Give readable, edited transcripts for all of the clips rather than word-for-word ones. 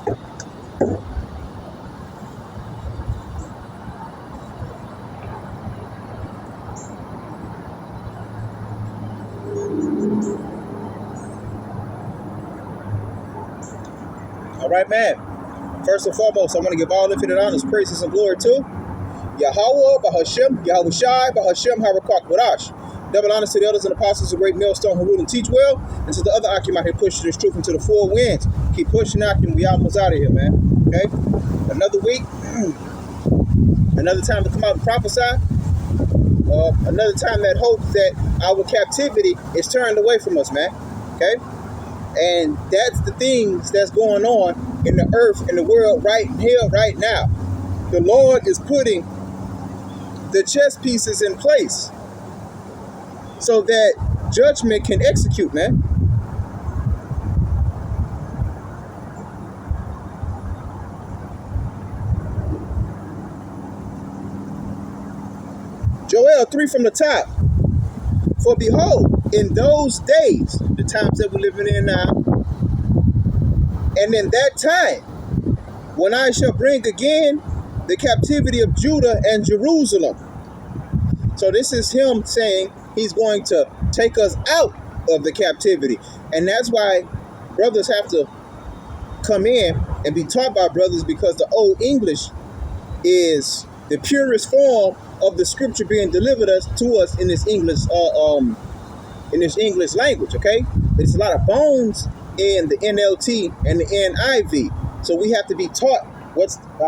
All right, man. First and foremost, I want to give all infinite honors, praises, and glory to Yahweh, Bahashem, Yahweh Shai, Bahashem, Harakak, Wadash. Double honors to the elders and apostles, a great millstone who rule and teach well, and to the other Akim out here pushing this truth into the four winds. Keep pushing Akim, we almost out of here, man. Okay? Another week, another time to come out and prophesy, another time that hope that our captivity is turned away from us, man. Okay? And that's the things that's going on in the earth, in the world right here, right now. The Lord is putting the chess pieces in place so that judgment can execute, man. Joel 3 from the top. For behold, in those days, the times that we're living in now, and in that time, when I shall bring again the captivity of Judah and Jerusalem. So this is him saying he's going to take us out of the captivity. And that's why brothers have to come in and be taught by brothers, because the Old English is the purest form of the scripture being delivered to us in this English language. Okay, there's a lot of bones in the NLT and the NIV, so we have to be taught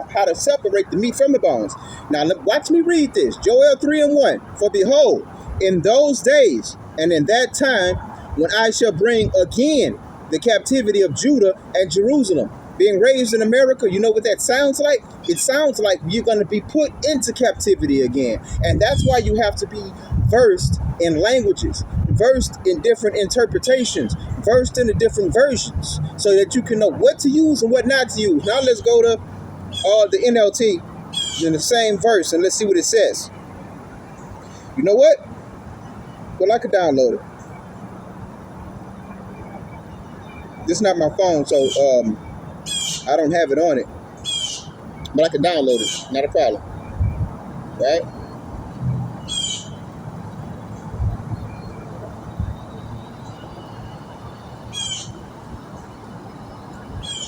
how to separate the meat from the bones. Now watch me read this. Joel 3:1. For behold, in those days and in that time, when I shall bring again the captivity of Judah and Jerusalem. Being raised in America, you know what that sounds like? It sounds like you're going to be put into captivity again. And that's why you have to be versed in languages, versed in different interpretations, versed in the different versions, so that you can know what to use and what not to use. Now let's go to the NLT in the same verse, and let's see what it says. You know what? Well, I could download it. This is not my phone, so I don't have it on it, but I can download it. Not a problem, right?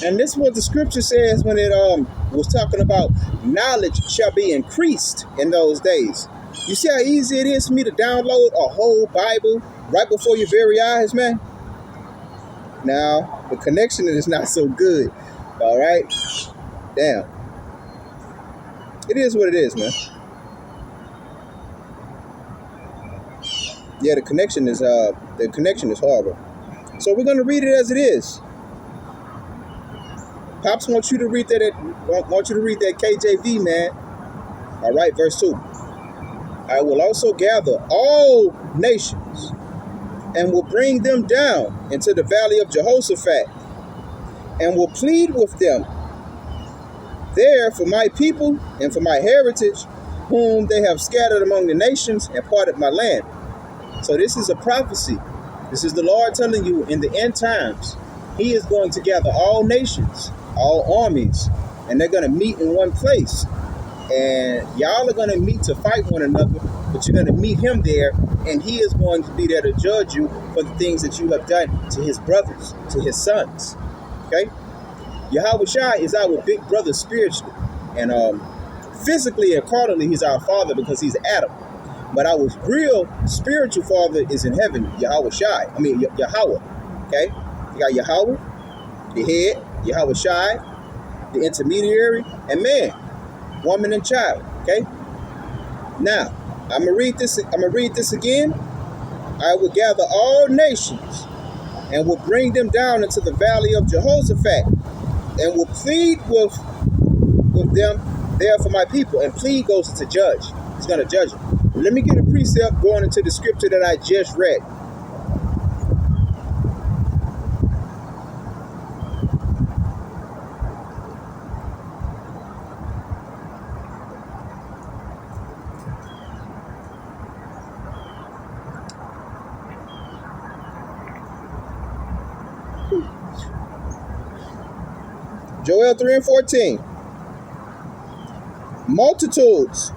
And this is what the scripture says when it was talking about knowledge shall be increased in those days. You see how easy it is for me to download a whole Bible right before your very eyes, man? Now, the connection is not so good. All right, damn. It is what it is, man. Yeah, the connection is horrible. So we're gonna read it as it is. Pops wants you to read that. Want you to read that KJV, man. All right, verse 2. I will also gather all nations and will bring them down into the valley of Jehoshaphat, and will plead with them there for my people and for my heritage, whom they have scattered among the nations and parted my land. So this is a prophecy. This is the Lord telling you in the end times, he is going to gather all nations, all armies, and they're going to meet in one place. And y'all are going to meet to fight one another, but you're going to meet him there, and he is going to be there to judge you for the things that you have done to his brothers, to his sons. Okay? Yahweh Shai is our big brother spiritually. And physically and carnally, he's our father because he's Adam. But our real spiritual father is in heaven, Yahweh Shai. Yahweh. Okay? You got Yahweh, the head, Yahweh Shai, the intermediary, and man, woman and child. Okay? Now, I'm gonna read this again. I will gather all nations and will bring them down into the valley of Jehoshaphat, and will plead with them there for my people. And plead goes to judge. He's going to judge them. Let me get a precept going into the scripture that I just read. Joel 3 and 14. Multitudes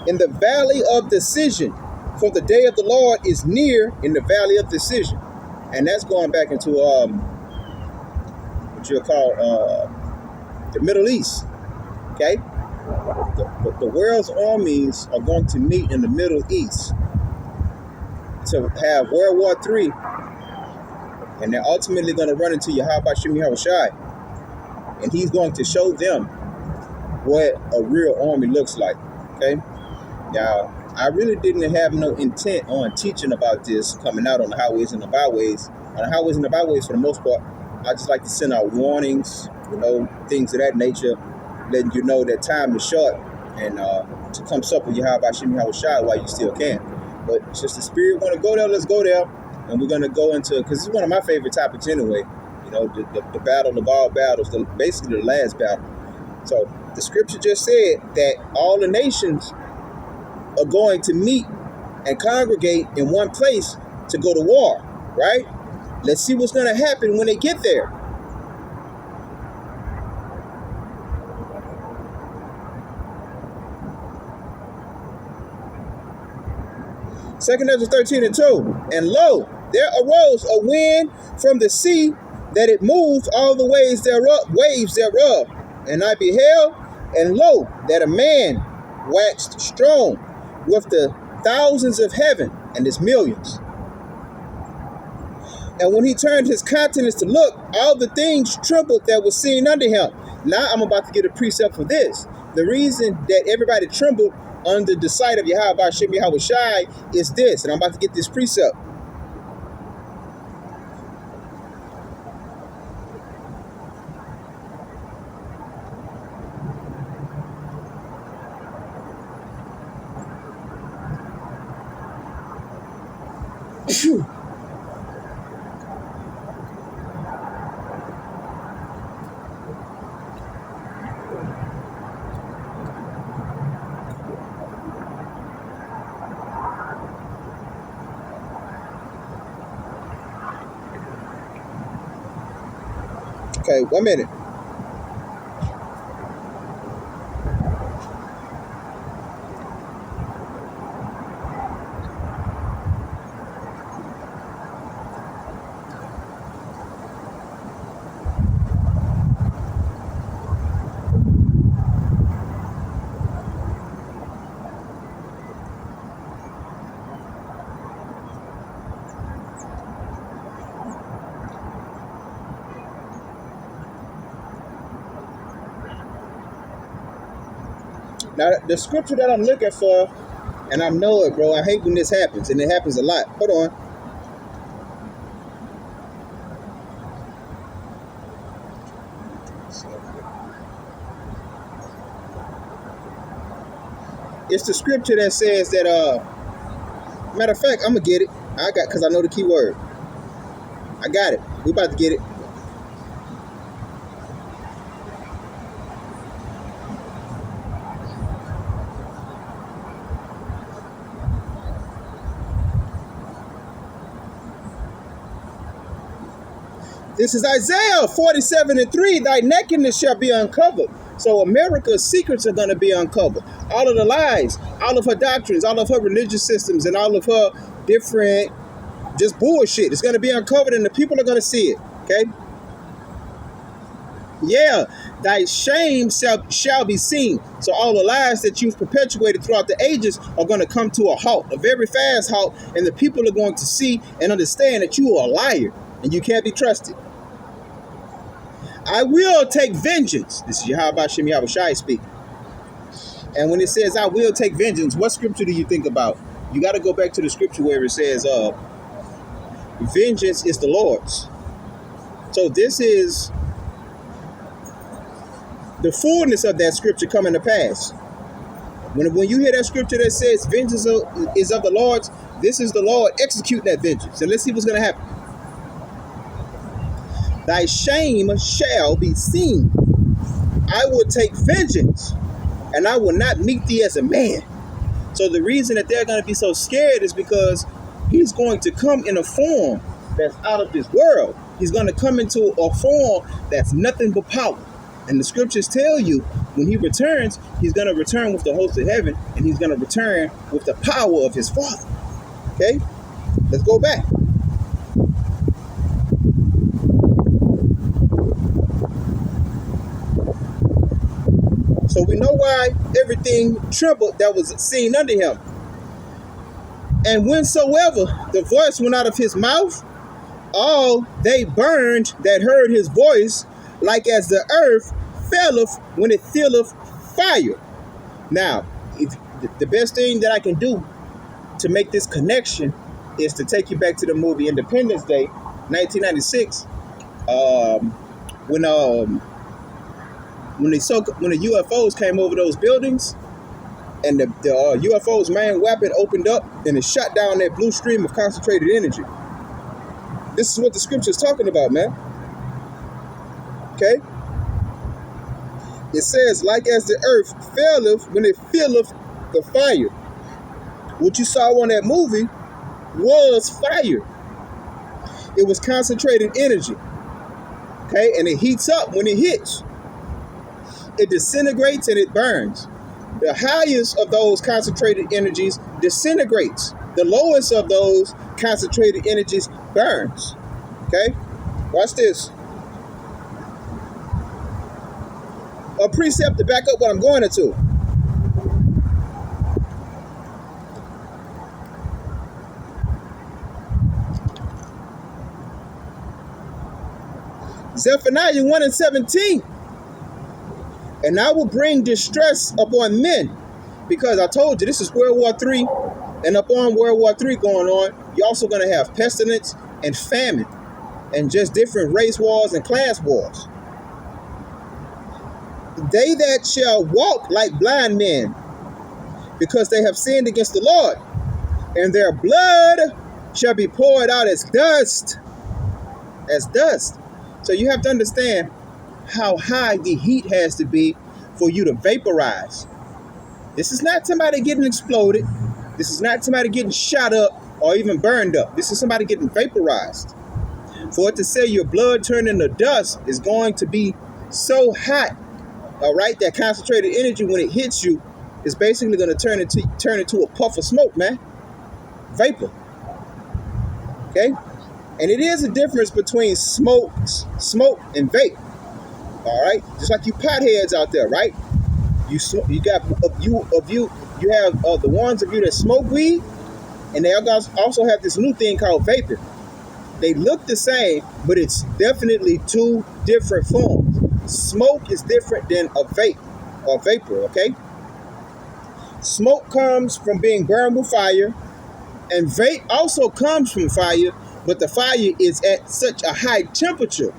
in the valley of decision, for the day of the Lord is near in the valley of decision. And that's going back into what you'll call the Middle East. Okay? The world's armies are going to meet in the Middle East to have World War III, and they're ultimately going to run into Yahweh Shem Yahushai, and he's going to show them what a real army looks like. Okay? Now, I really didn't have no intent on teaching about this coming out on the highways and the byways. On the highways and the byways, for the most part, I just like to send out warnings, things of that nature, letting you know that time is short, and to come sup with Yahweh Shem Yahushai while you still can. But since the Spirit want to go there, let's go there. And we're going to go into, because it's one of my favorite topics anyway, the battle of all battles, basically the last battle. So the scripture just said that all the nations are going to meet and congregate in one place to go to war, right? Let's see what's going to happen when they get there. Second Ezra 13 and 2. And lo, there arose a wind from the sea, that it moved all the waves thereof. And I beheld, and lo, that a man waxed strong with the thousands of heaven, and his millions. And when he turned his countenance to look, all the things trembled that was seen under him. Now I'm about to get a precept for this. The reason that everybody trembled under the sight of Yahweh Shem Yahushai is this, and I'm about to get this precept. Okay, 1 minute. Now, the scripture that I'm looking for, and I know it, bro. I hate when this happens, and it happens a lot. Hold on. It's the scripture that says that, matter of fact, I'm going to get it. Because I know the key word. I got it. We about to get it. This is Isaiah 47 and 3. Thy nakedness shall be uncovered. So America's secrets are going to be uncovered. All of the lies, all of her doctrines, all of her religious systems, and all of her different just bullshit. It's going to be uncovered, and the people are going to see it. Okay? Yeah, thy shame shall be seen. So all the lies that you've perpetuated throughout the ages are going to come to a halt, a very fast halt, and the people are going to see and understand that you are a liar and you can't be trusted. I will take vengeance. This is Yahweh Shem Yahushai speaking. And when it says I will take vengeance, what scripture do you think about? You got to go back to the scripture where it says vengeance is the Lord's. So this is the fullness of that scripture coming to pass. When you hear that scripture that says vengeance is of the Lord's, this is the Lord executing that vengeance. And let's see what's going to happen. Thy shame shall be seen. I will take vengeance, and I will not meet thee as a man. So the reason that they're going to be so scared is because he's going to come in a form that's out of this world. He's going to come into a form that's nothing but power. And the scriptures tell you when he returns, he's going to return with the host of heaven, and he's going to return with the power of his Father. Okay? Let's go back. So we know why everything trembled that was seen under him. And whensoever the voice went out of his mouth, all they burned that heard his voice, like as the earth faileth when it filleth fire. Now, the best thing that I can do to make this connection is to take you back to the movie Independence Day, 1996, when the UFOs came over those buildings, and the UFO's main weapon opened up and it shot down that blue stream of concentrated energy. This is what the scripture is talking about, man. Okay? It says, like as the earth faileth when it filleth the fire. What you saw on that movie was fire. It was concentrated energy. Okay? And it heats up when it hits. It disintegrates and it burns. The highest of those concentrated energies disintegrates. The lowest of those concentrated energies burns. Okay? Watch this. A precept to back up what I'm going into. Zephaniah 1:17. And I will bring distress upon men, because I told you this is World War III, and upon World War III going on, you're also going to have pestilence and famine, and just different race wars and class wars. They that shall walk like blind men, because they have sinned against the Lord, and their blood shall be poured out as dust. As dust. So you have to understand how high the heat has to be for you to vaporize. This is not somebody getting exploded. This is not somebody getting shot up or even burned up. This is somebody getting vaporized. For it to say your blood turned into dust is going to be so hot, all right, that concentrated energy, when it hits you, is basically going to turn into a puff of smoke, man. Vapor. Okay? And it is a difference between smoke and vape. All right, just like you potheads out there, right? You have the ones of you that smoke weed, and they also have this new thing called vaping. They look the same, but it's definitely two different forms. Smoke is different than a vape or vapor. Okay, smoke comes from being burned with fire, and vape also comes from fire, but the fire is at such a high temperature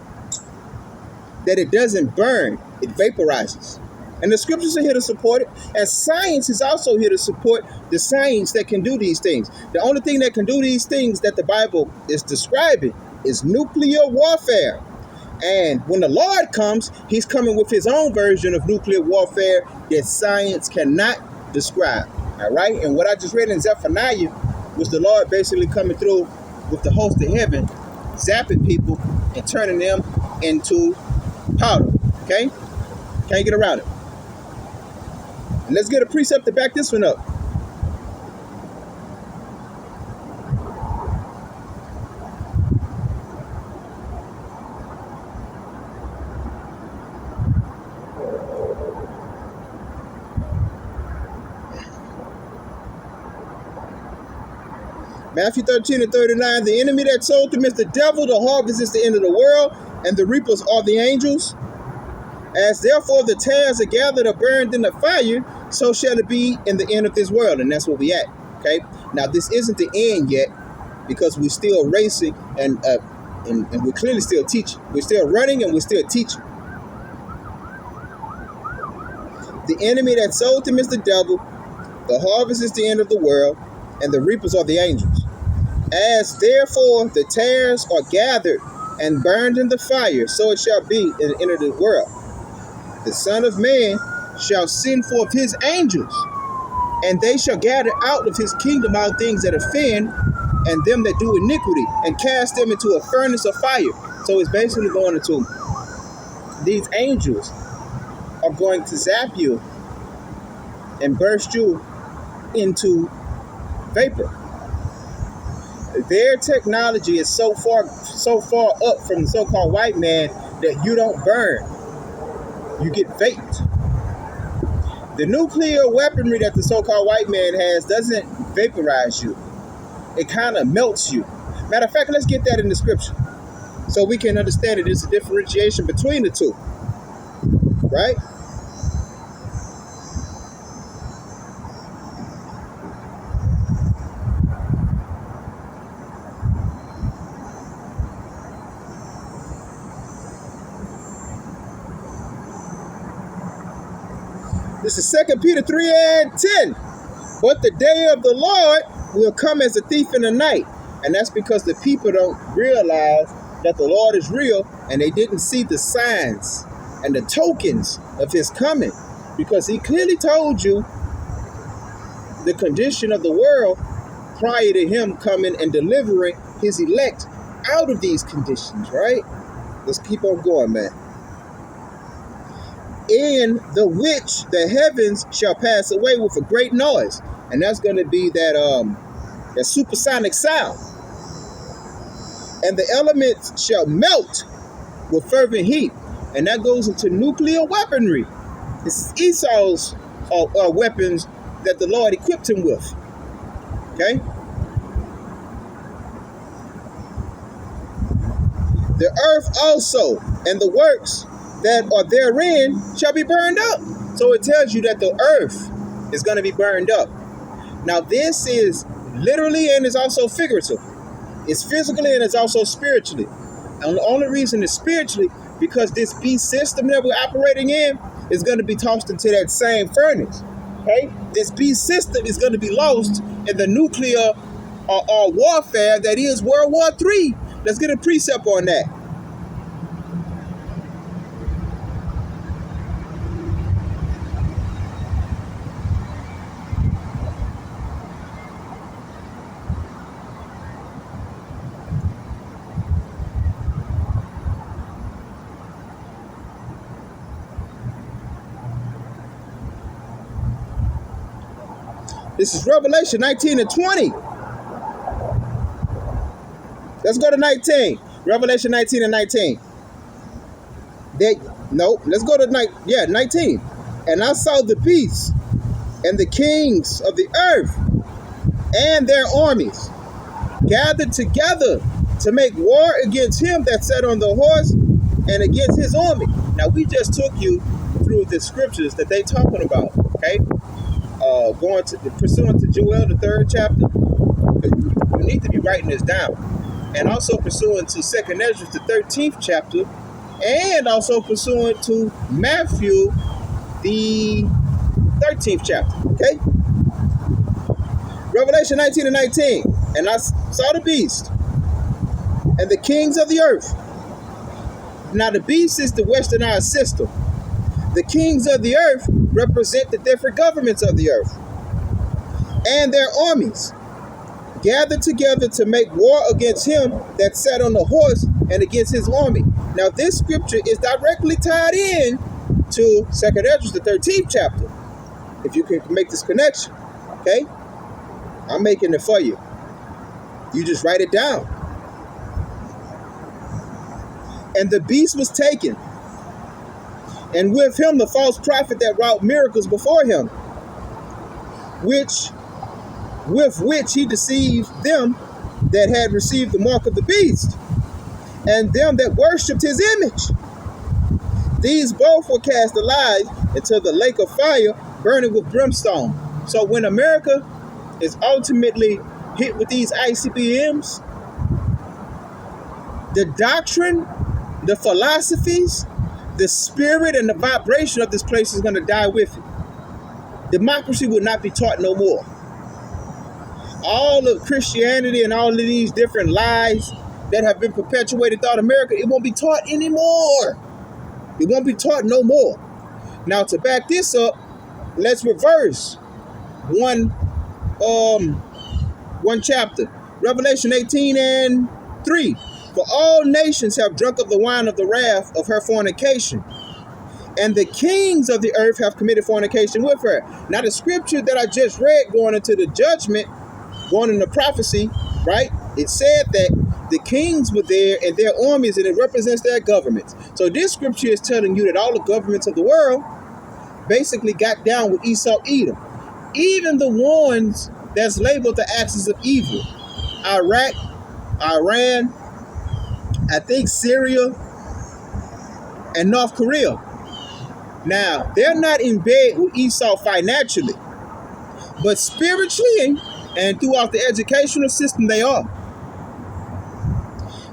that it doesn't burn, it vaporizes. And the scriptures are here to support it. And science is also here to support the science that can do these things. The only thing that can do these things that the Bible is describing is nuclear warfare. And when the Lord comes, he's coming with his own version of nuclear warfare that science cannot describe. All right? And what I just read in Zephaniah was the Lord basically coming through with the host of heaven, zapping people and turning them into powder. Okay? Can't get around it. And let's get a precept to back this one up. Matthew 13:39, the enemy that sowed them is the devil, the harvest is the end of the world, and the reapers are the angels. As therefore the tares are gathered or burned in the fire, so shall it be in the end of this world. And that's where we at. Okay. Now this isn't the end yet, because we're still racing and we're clearly still teaching. We're still running and we're still teaching. The enemy that sowed them is the devil, the harvest is the end of the world, and the reapers are the angels. As therefore the tares are gathered and burned in the fire, so it shall be in the end of the world. The Son of Man shall send forth his angels, and they shall gather out of his kingdom all things that offend, and them that do iniquity, and cast them into a furnace of fire. So it's basically going into these angels are going to zap you and burst you into vapor. Their technology is so far up from the so-called white man that you don't burn. You get vaped. The nuclear weaponry that the so-called white man has doesn't vaporize you. It kind of melts you. Matter of fact, let's get that in the scripture so we can understand that there's a differentiation between the two. Right? This is 2 Peter 3:10. But the day of the Lord will come as a thief in the night. And that's because the people don't realize that the Lord is real, and they didn't see the signs and the tokens of his coming. Because he clearly told you the condition of the world prior to him coming and delivering his elect out of these conditions, right? Let's keep on going, man. In the which the heavens shall pass away with a great noise. And that's going to be that supersonic sound. And the elements shall melt with fervent heat. And that goes into nuclear weaponry. This is Esau's weapons that the Lord equipped him with. Okay? The earth also and the works that are therein shall be burned up. So it tells you that the earth is going to be burned up. Now this is literally and is also figurative. It's physically and it's also spiritually. And the only reason it's spiritually because this beast system that we're operating in is going to be tossed into that same furnace. Okay? This beast system is going to be lost in the nuclear warfare that is World War III. Let's get a precept on that. This is Revelation 19 and 20. Let's go to 19. Revelation 19 and 19. Let's go to 19. And I saw the beasts and the kings of the earth and their armies gathered together to make war against him that sat on the horse and against his army. Now we just took you through the scriptures that they talking about, okay? Pursuant to Joel, the 3rd chapter. You need to be writing this down. And also pursuant to 2nd Ezra, the 13th chapter. And also pursuant to Matthew, the 13th chapter. Okay? Revelation 19 and 19. And I saw the beast and the kings of the earth. Now the beast is the westernized system. The kings of the earth represent the different governments of the earth and their armies gathered together to make war against him that sat on the horse and against his army. Now this scripture is directly tied in to 2nd Ezra, the 13th chapter. If you can make this connection, okay? I'm making it for you. You just write it down. And the beast was taken, and with him the false prophet that wrought miracles before him, with which he deceived them that had received the mark of the beast, and them that worshipped his image. These both were cast alive into the lake of fire, burning with brimstone. So when America is ultimately hit with these ICBMs, the doctrine, the philosophies, the spirit and the vibration of this place is going to die with it. Democracy will not be taught no more. All of Christianity and all of these different lies that have been perpetuated throughout America, it won't be taught anymore. It won't be taught no more. Now to back this up, let's reverse one chapter. Revelation 18 and 3. For all nations have drunk of the wine of the wrath of her fornication, and the kings of the earth have committed fornication with her. Now, the scripture that I just read going into the judgment, going into prophecy, right? It said that the kings were there and their armies, and it represents their governments. So this scripture is telling you that all the governments of the world basically got down with Esau Edom. Even the ones that's labeled the axis of evil. Iraq, Iran, I think Syria, and North Korea. Now, they're not in bed with Esau financially, but spiritually and throughout the educational system, they are.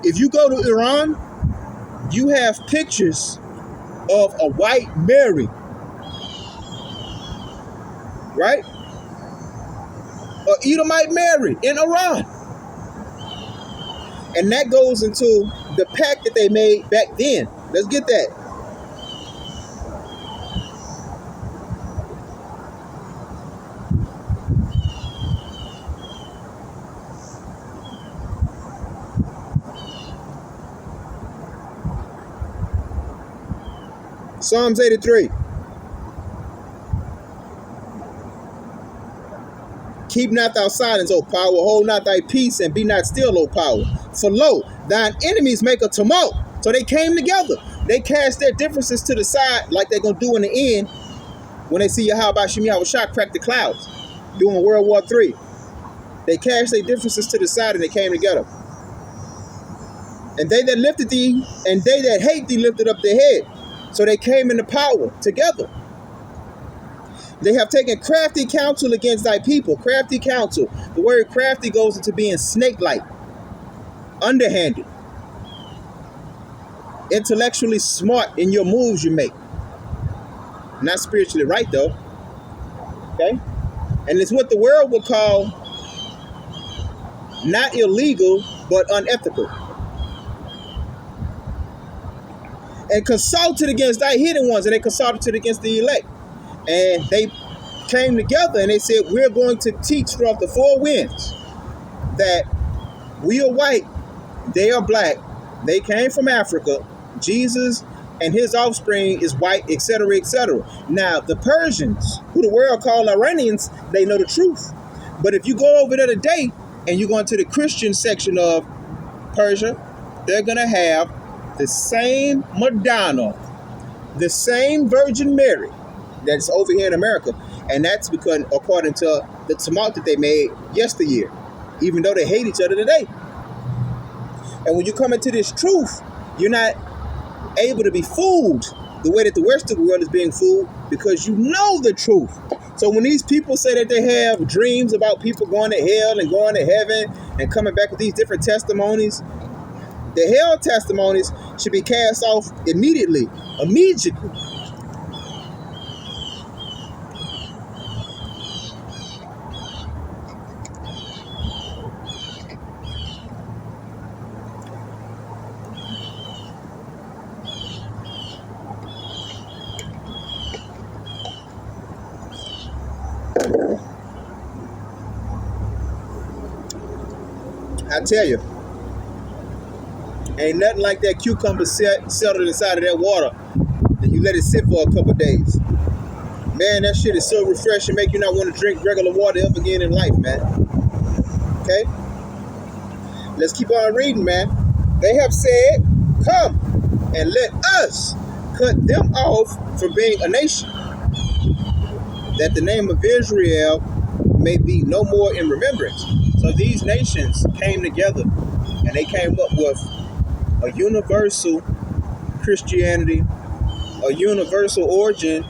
If you go to Iran, you have pictures of a white Mary, right? Or Edomite Mary in Iran. And that goes into the pact that they made back then. Let's get that. Psalms 83. Keep not thou silence, O power, hold not thy peace, and be not still, O power. For lo, thine enemies make a tumult. So they came together. They cast their differences to the side like they're going to do in the end when they see Yahweh Shem Yahushua crack the clouds during World War III. They cast their differences to the side and they came together. And they that lifted thee, and they that hate thee lifted up their head. So they came into power together. They have taken crafty counsel against thy people. Crafty counsel. The word crafty goes into being snake-like, underhanded, intellectually smart in your moves you make. Not spiritually right, though. Okay? And it's what the world would call not illegal, but unethical. And consulted against thy hidden ones, and they consulted against the elect. And they came together and they said, we're going to teach throughout the four winds that we are white, they are black, they came from Africa, Jesus and his offspring is white, etc., etc. Now, the Persians, who the world call Iranians, they know the truth. But if you go over there today and you go into the Christian section of Persia, they're going to have the same Madonna, the same Virgin Mary that's over here in America. And that's because, according to the tumult that they made yesteryear, even though they hate each other today. And when you come into this truth, you're not able to be fooled the way that the Western world is being fooled, because you know the truth. So when these people say that they have dreams about people going to hell and going to heaven and coming back with these different testimonies, the hell testimonies should be cast off immediately. I tell you, ain't nothing like that cucumber settled inside of that water and you let it sit for a couple days. Man, that shit is so refreshing, make you not want to drink regular water ever again in life, man. Okay? Let's keep on reading, man. They have said, come and let us cut them off from being a nation, that the name of Israel may be no more in remembrance. So these nations came together and they came up with a universal Christianity, a universal origin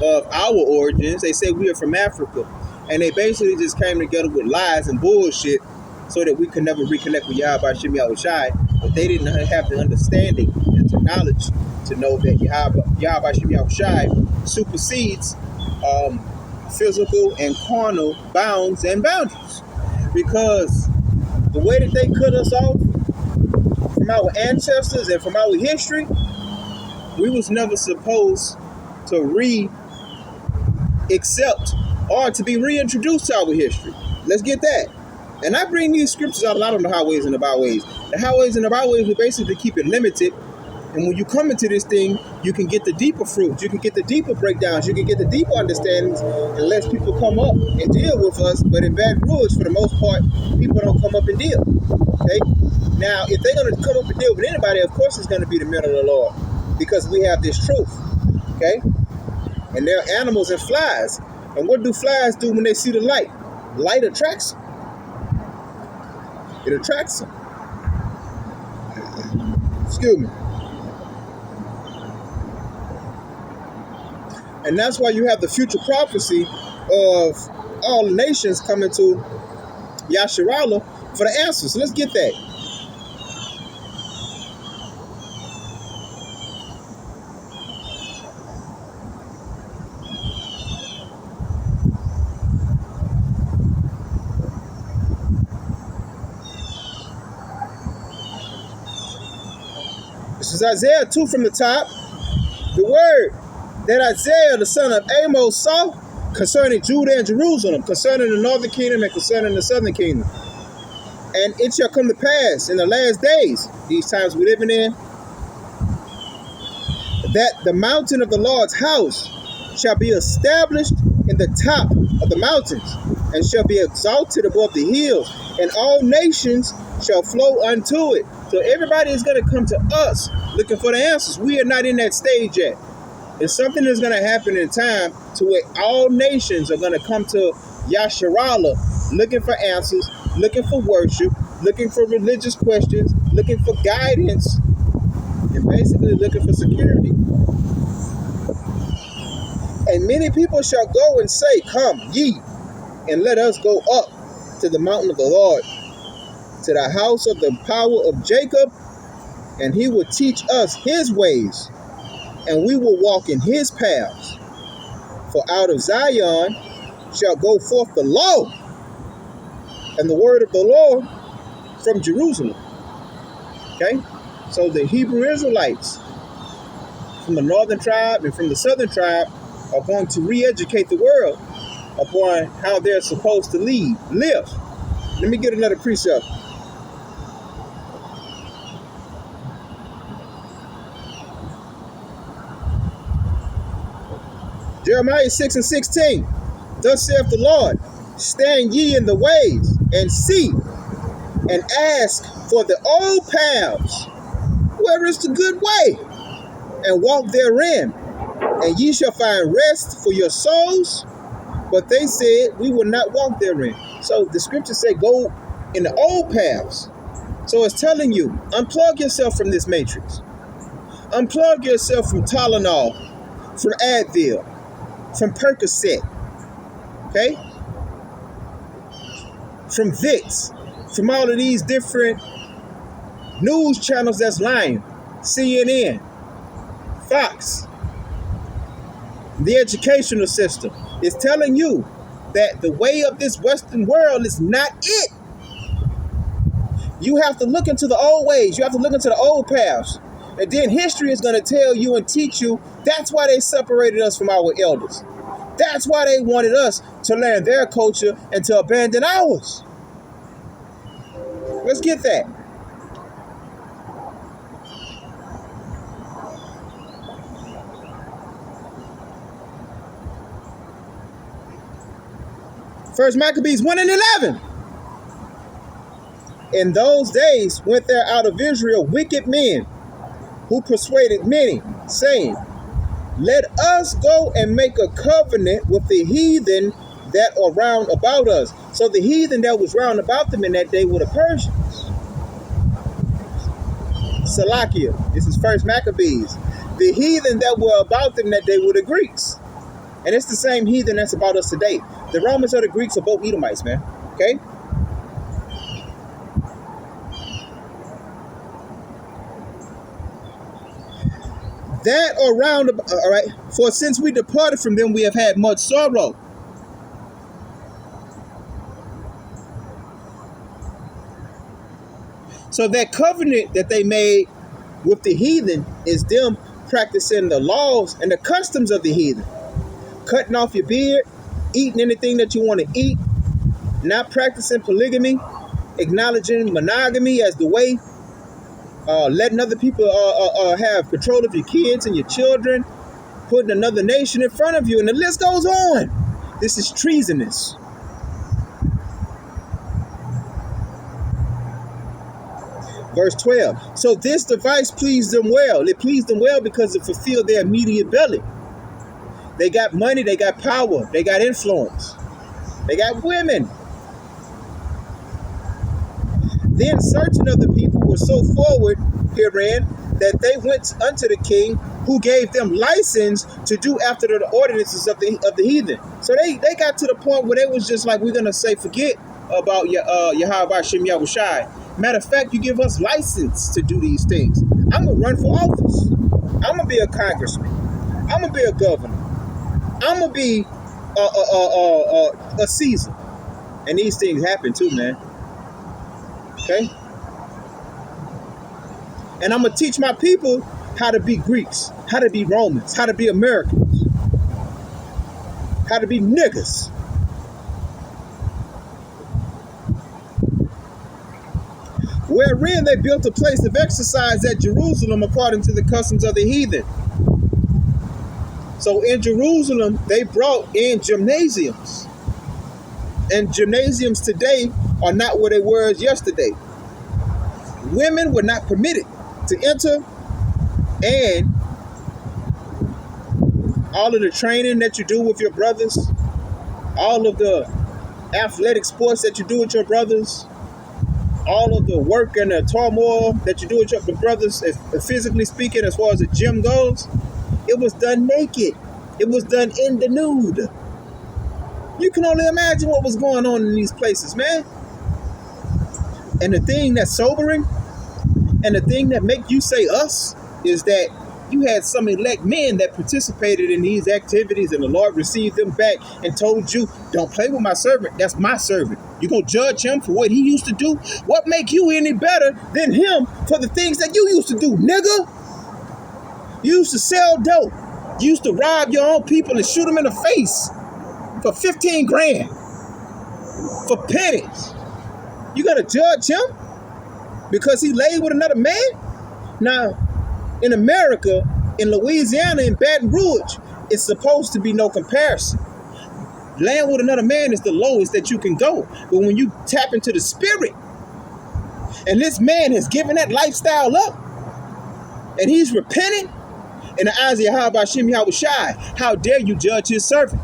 of our origins. They say we are from Africa, and they basically just came together with lies and bullshit so that we could never reconnect with Yahweh Shem Yahushai. But they didn't have the understanding and the knowledge to know that Yahweh Shem Yahushai supersedes physical and carnal bounds and boundaries. Because the way that they cut us off from our ancestors and from our history, we was never supposed to accept or to be reintroduced to our history. Let's get that. And I bring these scriptures out a lot on the highways and the byways. The highways and the byways will basically keep it limited. And when you come into this thing, you can get the deeper fruits, you can get the deeper breakdowns, you can get the deeper understandings, unless people come up and deal with us. But in Baton Rouge, for the most part, people don't come up and deal. Okay? Now, if they're going to come up and deal with anybody, of course it's going to be the men of the Lord, because we have this truth. Okay? And they're animals and flies. And what do flies do when they see the light? Light attracts them. It attracts them. Excuse me. And that's why you have the future prophecy of all the nations coming to Yasharallah for the answers. So let's get that. This is Isaiah 2 from the top. The word that Isaiah, the son of Amos, saw concerning Judah and Jerusalem, concerning the northern kingdom and concerning the southern kingdom. And it shall come to pass in the last days, these times we're living in, that the mountain of the Lord's house shall be established in the top of the mountains, and shall be exalted above the hills, and all nations shall flow unto it. So everybody is going to come to us looking for the answers. We are not in that stage yet. It's something that's going to happen in time to where all nations are going to come to Yasharallah looking for answers, looking for worship, looking for religious questions, looking for guidance, and basically looking for security. And many people shall go and say, come ye, and let us go up to the mountain of the Lord, to the house of the power of Jacob, and he will teach us his ways, and we will walk in his paths. For out of Zion shall go forth the law and the word of the Lord from Jerusalem. Okay? So the Hebrew Israelites from the northern tribe and from the southern tribe are going to re-educate the world upon how they're supposed to live. Let me get another precept. Jeremiah 6:16. Thus saith the Lord, stand ye in the ways, and see, and ask for the old paths, where is the good way, and walk therein, and ye shall find rest for your souls. But they said, we will not walk therein. So the scriptures say, go in the old paths. So it's telling you, unplug yourself from this matrix. Unplug yourself from Tylenol, from Advil, from Percocet, okay? From Vicks, from all of these different news channels that's lying. CNN, Fox, the educational system is telling you that the way of this Western world is not it. You have to look into the old ways. You have to look into the old paths. And then history is going to tell you and teach you that's why they separated us from our elders. That's why they wanted us to learn their culture and to abandon ours. Let's get that. First Maccabees 1:11. In those days went there out of Israel wicked men, who persuaded many, saying, let us go and make a covenant with the heathen that are round about us. So the heathen that was round about them in that day were the Persians. Salakia, this is First Maccabees. The heathen that were about them that day were the Greeks. And it's the same heathen that's about us today. The Romans or the Greeks are both Edomites, man. Okay? That are round about, all right. For since we departed from them, we have had much sorrow. So that covenant that they made with the heathen is them practicing the laws and the customs of the heathen. Cutting off your beard, eating anything that you want to eat, not practicing polygamy, acknowledging monogamy as the way, letting other people have control of your kids and your children, putting another nation in front of you, and the list goes on. This is treasonous. Verse 12. So this device pleased them well. It pleased them well because it fulfilled their immediate belly. They got money, they got power, they got influence, they got women. Then certain of the people were so forward herein that they went unto the king, who gave them license to do after the ordinances of the heathen. So they got to the point where they was just like, we're gonna say forget about Yahweh Shem Yahushai. Matter of fact, you give us license to do these things. I'm gonna run for office. I'm gonna be a congressman. I'm gonna be a governor. I'm gonna be a Caesar. And these things happen too, man. Okay? And I'm gonna teach my people how to be Greeks, how to be Romans, how to be Americans, how to be niggas. Wherein they built a place of exercise at Jerusalem according to the customs of the heathen. So in Jerusalem, they brought in gymnasiums. And gymnasiums today are not what they were yesterday. Women were not permitted to enter, and all of the training that you do with your brothers, all of the athletic sports that you do with your brothers, all of the work and the turmoil that you do with your brothers, physically speaking, as far as the gym goes, it was done naked. It was done in the nude. You can only imagine what was going on in these places, man. And the thing that's sobering, and the thing that make you say us, is that you had some elect men that participated in these activities, and the Lord received them back and told you, don't play with my servant. That's my servant. You're going to judge him for what he used to do? What make you any better than him for the things that you used to do, nigga? You used to sell dope. You used to rob your own people and shoot them in the face for 15 grand. For pennies. You got to judge him because he laid with another man? Now, in America, in Louisiana, in Baton Rouge, it's supposed to be no comparison. Laying with another man is the lowest that you can go. But when you tap into the spirit, and this man has given that lifestyle up, and he's repenting in the eyes of Yahweh Shem Yahushai, how dare you judge his servant?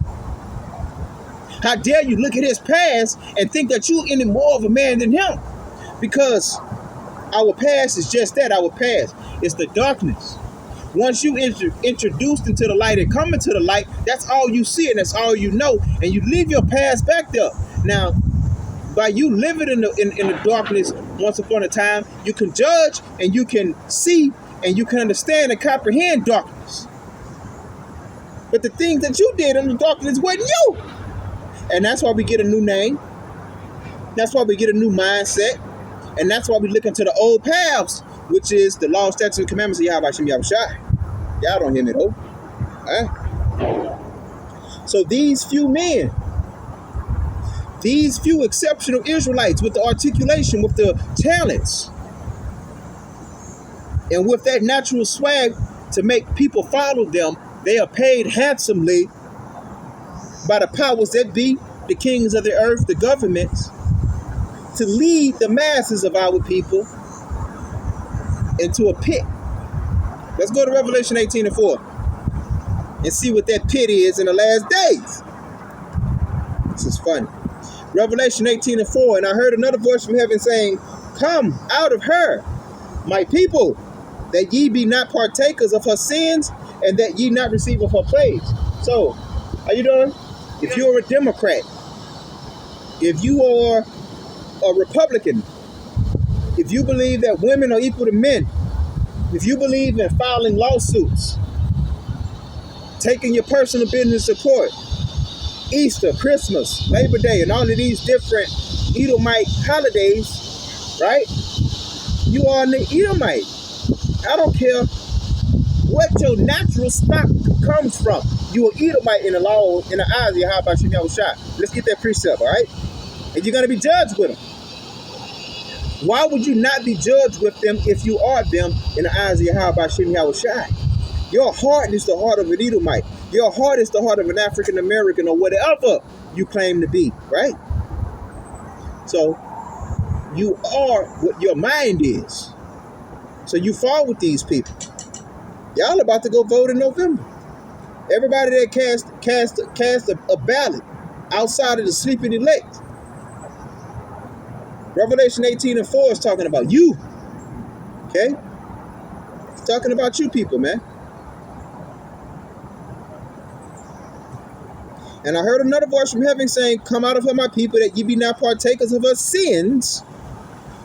How dare you look at his past and think that you any more of a man than him? Because our past is just that, our past. It's the darkness. Once you introduced into the light and come into the light, that's all you see and that's all you know. And you leave your past back there. Now, by you living in the darkness once upon a time, you can judge and you can see and you can understand and comprehend darkness. But the things that you did in the darkness wasn't you. And that's why we get a new name. That's why we get a new mindset. And that's why we look into the old paths, which is the law, statutes, and commandments of Yahweh Shem Yahushai. Y'all don't hear me though. So these few men, these few exceptional Israelites with the articulation, with the talents, and with that natural swag to make people follow them, they are paid handsomely by the powers that be, the kings of the earth, the governments, to lead the masses of our people into a pit. Let's go to Revelation 18:4 and see what that pit is in the last days. This is funny. Revelation 18:4, and I heard another voice from heaven saying, come out of her, my people, that ye be not partakers of her sins, and that ye not receive of her plagues. So, how you doing? If you're a Democrat, if you are a Republican, if you believe that women are equal to men, if you believe in filing lawsuits, taking your personal business to court, Easter, Christmas, Labor Day, and all of these different Edomite holidays, right? You are an Edomite. I don't care what your natural stock comes from. You are Edomite in the law, in the eyes of Yahweh Shem Yahushai. Let's get that precept, all right? And you're going to be judged with them. Why would you not be judged with them if you are them in the eyes of Yahweh Shem Yahushai? Your heart is the heart of an Edomite. Your heart is the heart of an African American or whatever you claim to be, right? So you are what your mind is. So you fall with these people. Y'all about to go vote in November. Everybody that cast a ballot outside of the sleeping elect. Revelation 18:4 is talking about you. Okay? It's talking about you people, man. And I heard another voice from heaven saying, come out of her, my people, that ye be not partakers of her sins,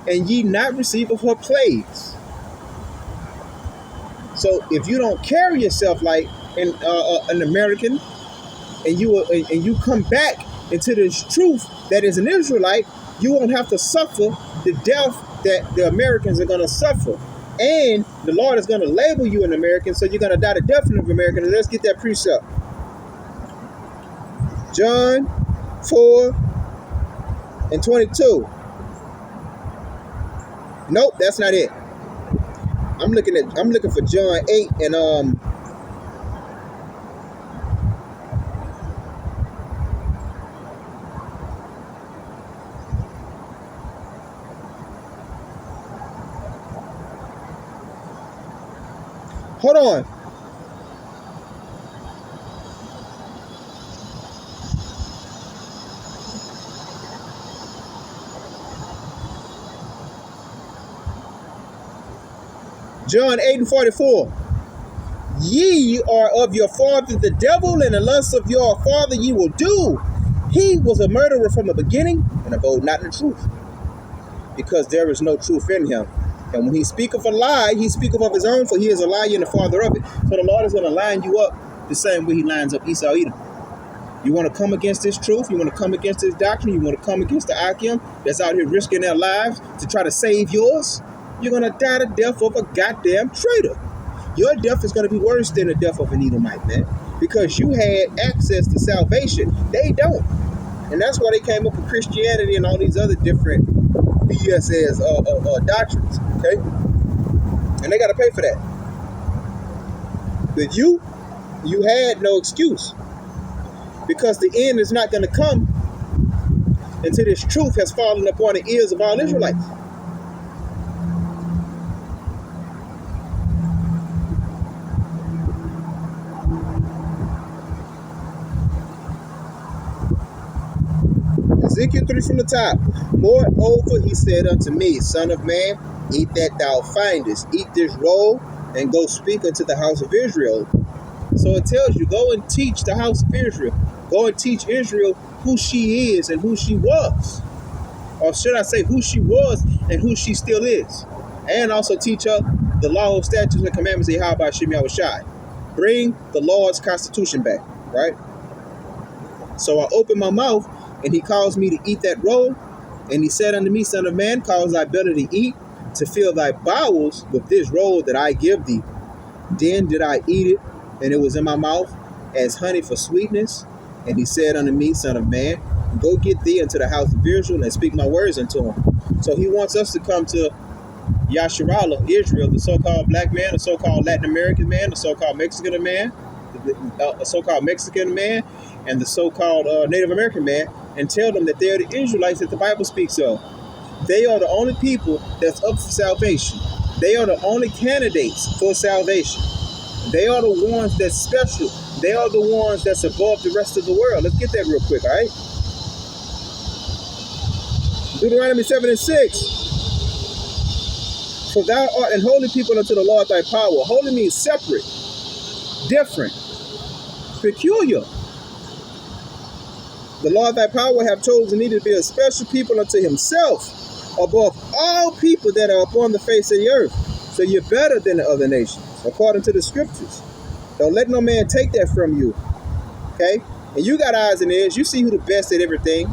and ye not receive of her plagues. So if you don't carry yourself like an American, and you come back into this truth that is an Israelite, you won't have to suffer the death that the Americans are going to suffer. And the Lord is going to label you an American, so you're going to die the death of an American. And let's get that precept. John 4:22. Nope, that's not it. I'm looking for John 8 and hold on. John 8:44. Ye are of your father the devil, and the lust of your father ye will do. He was a murderer from the beginning, and abode not in the truth, because there is no truth in him. And when he speaketh a lie, he speaketh of his own, for he is a liar and the father of it. So the Lord is going to line you up the same way he lines up Esau Edom. You want to come against this truth? You want to come against this doctrine? You want to come against the Akim that's out here risking their lives to try to save yours? You're going to die the death of a goddamn traitor. Your death is going to be worse than the death of an Edomite, man, because you had access to salvation. They don't. And that's why they came up with Christianity and all these other different BSS doctrines, okay? And they got to pay for that. But you had no excuse, because the end is not going to come until this truth has fallen upon the ears of all Israelites. Ezekiel 3 from the top. Moreover, he said unto me, Son of man, eat that thou findest. Eat this roll, and go speak unto the house of Israel. So it tells you, go and teach the house of Israel. Go and teach Israel who she is and who she was. Or should I say who she was and who she still is. And also teach her the law, statutes, and commandments of Yahweh Shem Yahushai. Bring the Lord's constitution back, right? So I opened my mouth, and he caused me to eat that roll. And he said unto me, Son of man, cause thy belly to eat, to fill thy bowels with this roll that I give thee. Then did I eat it, and it was in my mouth as honey for sweetness. And he said unto me, Son of man, go get thee into the house of Israel, and speak my words unto him. So he wants us to come to Yasharallah, Israel, the so-called black man, the so-called Latin American man, the so-called Mexican man, the so-called Mexican man, and the so-called Native American man, and tell them that they're the Israelites that the Bible speaks of. They are the only people that's up for salvation. They are the only candidates for salvation. They are the ones that's special. They are the ones that's above the rest of the world. Let's get that real quick, all right? Deuteronomy 7:6. For thou art an holy people unto the Lord thy power. Holy means separate, different, peculiar. The Lord thy power have chosen thee to be a special people unto himself, above all people that are upon the face of the earth. So you're better than the other nations, according to the scriptures. Don't let no man take that from you. Okay? And you got eyes and ears. You see who the best at everything.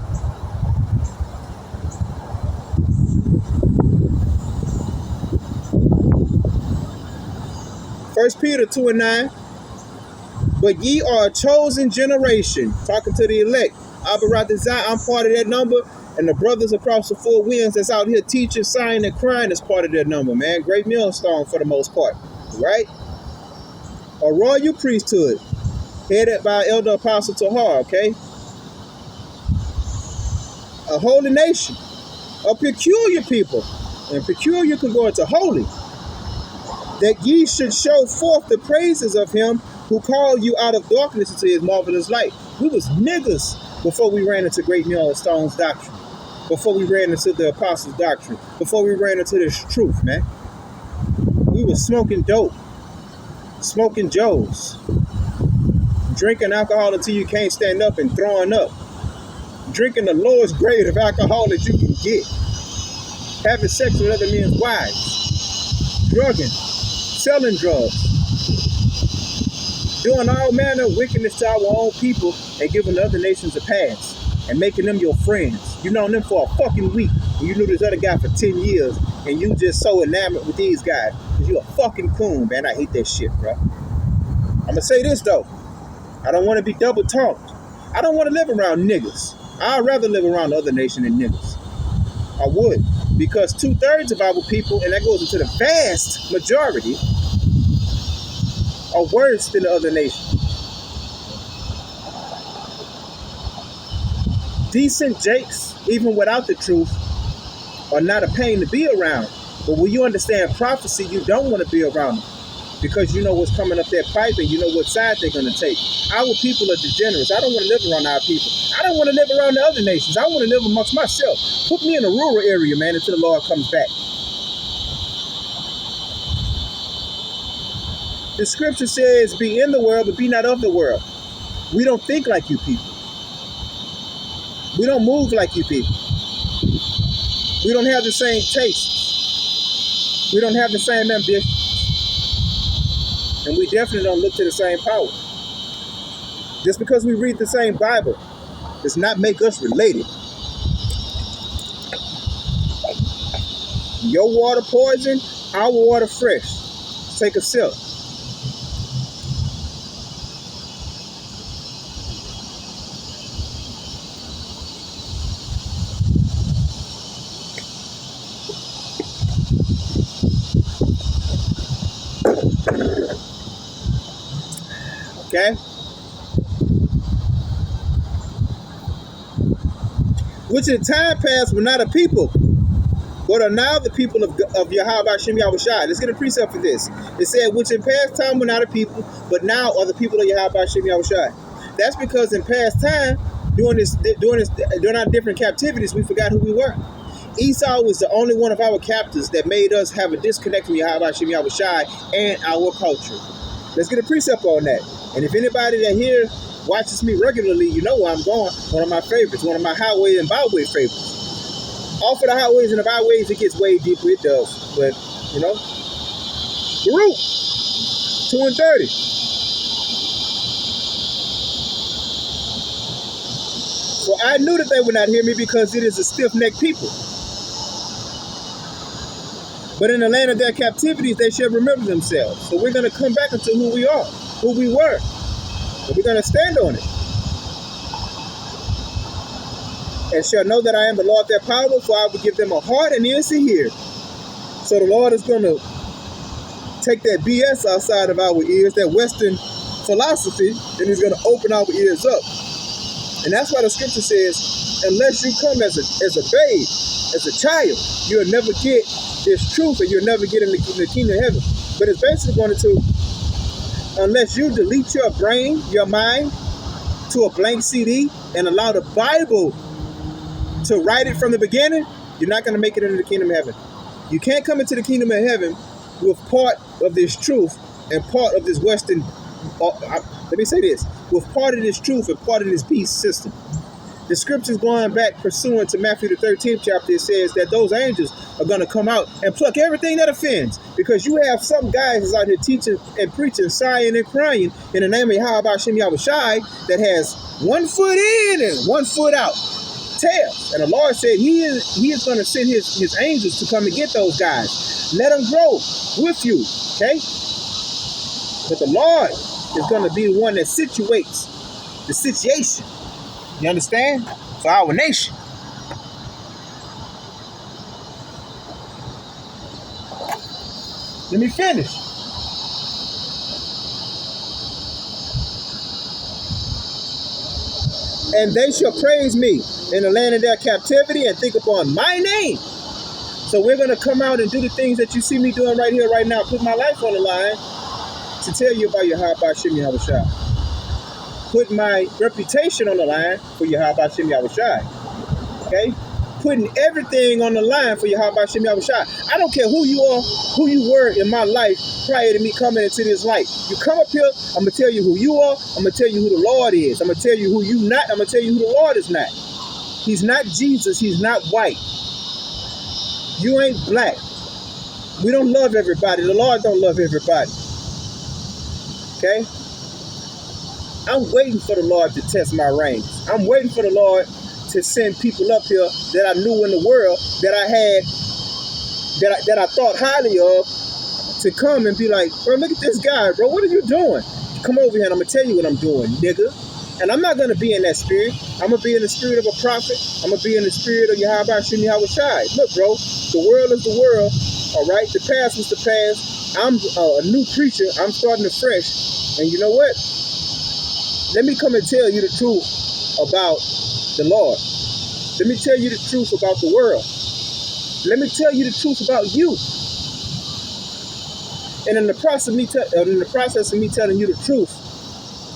First Peter 2:9. But ye are a chosen generation. Talking to the elect. I'm part of that number. And the brothers across the four winds that's out here teaching, sighing, and crying is part of their number, man. Great millstone for the most part, right? A royal priesthood headed by Elder Apostle Tahar, okay? A holy nation, a peculiar people, and peculiar can go into holy, that ye should show forth the praises of him who called you out of darkness into his marvelous light. We was niggas before we ran into Great Millstone's doctrine, before we ran into the apostles' doctrine, before we ran into this truth, man. We was smoking dope, smoking Joes, drinking alcohol until you can't stand up and throwing up, drinking the lowest grade of alcohol that you can get, having sex with other men's wives, drugging, selling drugs, doing all manner of wickedness to our own people and giving other nations a pass and making them your friends. You known them for a fucking week and you knew this other guy for 10 years and you just so enamored with these guys because you a fucking coon, man. I hate that shit, bro. I'm gonna say this though. I don't want to be double tongued. I don't want to live around niggas. I'd rather live around the other nation than niggas. I would. Because 2/3 of our people, and that goes into the vast majority, are worse than the other nation. Decent jakes, even without the truth, are not a pain to be around. But when you understand prophecy, you don't want to be around them. Because you know what's coming up that pipe and you know what side they're going to take. Our people are degenerates. I don't want to live around our people. I don't want to live around the other nations. I want to live amongst myself. Put me in a rural area, man, until the Lord comes back. The scripture says, be in the world, but be not of the world. We don't think like you people. We don't move like you people. We don't have the same tastes. We don't have the same ambition. And we definitely don't look to the same power. Just because we read the same Bible does not make us related. Your water poison, our water fresh. Take a sip. Okay? Which in time past were not a people, but are now the people of Yahweh Hashem Yahushai. Let's get a precept for this. It said, which in past time were not a people, but now are the people of Yahweh Hashem Yahushai. That's because in past time, during our different captivities, we forgot who we were. Esau was the only one of our captors that made us have a disconnect from Yahweh Hashem Yahushai and our culture. Let's get a precept on that. And if anybody that here watches me regularly, you know where I'm going. One of my favorites, one of my highway and byway favorites. Off of the highways and the byways, it gets way deeper. It does. But, you know, Baruch, 2:30. So I knew that they would not hear me because it is a stiff-necked people. But in the land of their captivities, they shall remember themselves. So we're going to come back into who we are, who we were. And we're going to stand on it. And shall know that I am the Lord their power, for I will give them a heart and ears to hear. So the Lord is going to take that BS outside of our ears, that Western philosophy, and he's going to open our ears up. And that's why the scripture says, unless you come as a babe, as a child, you'll never get this truth and you'll never get in the kingdom of heaven. But it's basically going to, unless you delete your brain, your mind, to a blank CD and allow the Bible to write it from the beginning, you're not going to make it into the kingdom of heaven. You can't come into the kingdom of heaven with part of this truth and part of this Western, let me say this, with part of this truth and part of this beast system. The scriptures going back pursuant to Matthew the 13th chapter, it says that those angels are going to come out and pluck everything that offends. Because you have some guys that's out here teaching and preaching, sighing and crying in the name of Yahweh Hashem Yahushai that has 1 foot in and 1 foot out. Tails. And the Lord said he is going to send his angels to come and get those guys. Let them grow with you. Okay? But the Lord is going to be the one that situates the situation. You understand? For our nation. Let me finish. And they shall praise me in the land of their captivity and think upon my name. So we're going to come out and do the things that you see me doing right here, right now. Put my life on the line to tell you about Yahweh Shem Yahweh Shai. Put my reputation on the line for Yahweh Shem Yahweh Shai. Okay? Putting everything on the line for Yahweh Shem Yahweh Shai. I don't care who you are, who you were in my life prior to me coming into this light. You come up here, I'm going to tell you who you are. I'm going to tell you who the Lord is. I'm going to tell you who you not. I'm going to tell you who the Lord is not. He's not Jesus. He's not white. You ain't black. We don't love everybody. The Lord don't love everybody. Okay? I'm waiting for the Lord to test my reins. I'm waiting for the Lord to send people up here that I knew in the world that I had, that I thought highly of, to come and be like, bro, look at this guy, bro. What are you doing? Come over here and I'm going to tell you what I'm doing, nigga. And I'm not going to be in that spirit. I'm going to be in the spirit of a prophet. I'm going to be in the spirit of Yahweh Shem Yahweh Shai. Look, bro, the world is the world. All right? The past was the past. I'm a new creature. I'm starting afresh. And you know what? Let me come and tell you the truth about the Lord. Let me tell you the truth about the world. Let me tell you the truth about you. And in the process of me telling you the truth,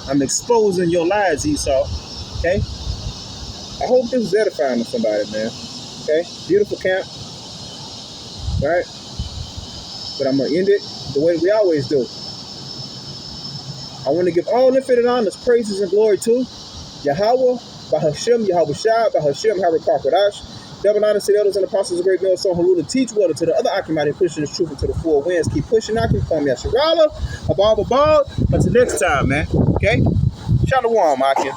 I'm exposing your lies, Esau. Okay? I hope this is edifying to somebody, man. Okay? Beautiful camp. All right? But I'm going to end it the way we always do. I want to give all infinite honors, praises, and glory to Yahweh, Bahashem, Yahweh Shai, Bahashem, Harakar Kodash, double honors to the elders and apostles of great men, so who to teach well to the other Akim, pushing this truth into the four winds. Keep pushing. I can call me Asherala, Abab. Until next time, man. Okay? Shalom, Akim.